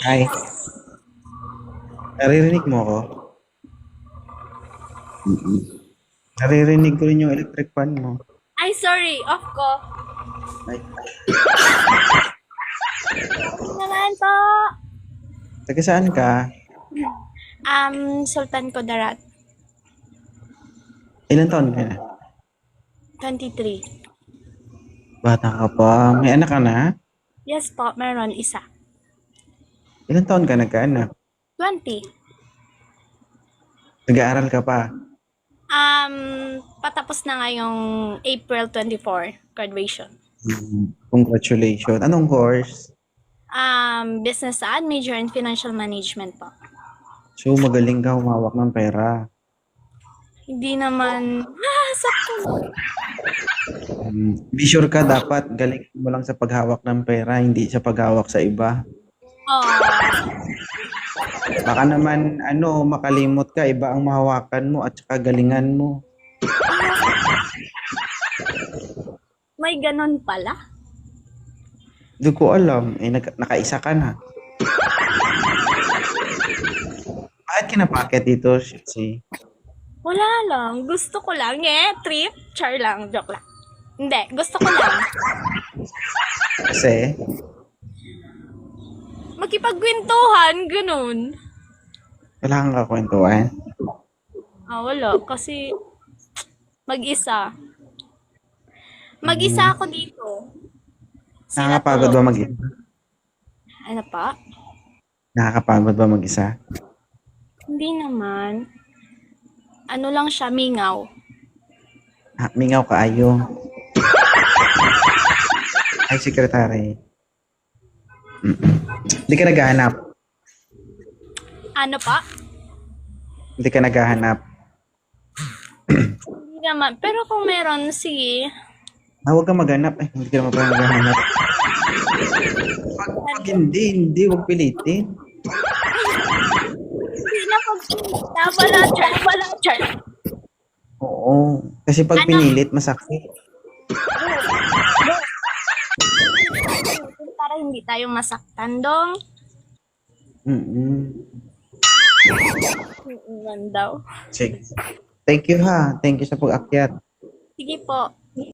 Ay, naririnig mo ako? Naririnig ko rin yung electric fan mo. Ay, sorry. Off ko. Ay, Naman po. taga saan ka? Sultan Kudarat. Ilan taon ka na? 23. Bata ka pa. May anak ka na? Yes po, meron isa. Ilan taon ka nagkaanak? 20. Nag-aaral ka pa? Patapos na ngayong April 24, graduation. Congratulations. Anong course? Business ad, major in financial management po. So, magaling ka humawak ng pera. Hindi naman, sakto. Be sure ka dapat galing mo lang sa paghawak ng pera, hindi sa paghawak sa iba. Oh, Baka naman, makalimot ka, iba ang mahawakan mo at saka galingan mo. may ganon pala. Hindi ko alam. Nakaisa ka na. Bakit kinapakit dito, Shitsi? Wala lang, gusto ko lang. Trip. Char lang, joke lang. Hindi, gusto ko lang. Kasi, Makipagkwentuhan, ganun. wala kang kakwentuhan. Wala. Kasi, mag-isa. Mag-isa ako dito. Sila Nakakapagod ba to. mag-isa? Ano pa? Nakakapagod ba mag-isa? Hindi naman. Ano lang siya, mingaw. Mingaw ka ayo. Ay, sekretary. Hindi ka naghahanap. Ano pa? Hindi ka naghahanap. Hindi naman. Pero kung meron, sige. Huwag ka maghanap. Ay, hindi ka naman pala naghahanap. Pag hindi, huwag pilitin. Hindi na wala, char. Oo. Kasi pag Ano? pinilit, masakit. Para hindi tayo masaktan, dong. Mm-mm. Iwan daw. Sige. Thank you ha. Thank you sa pag-akyat. Sige po.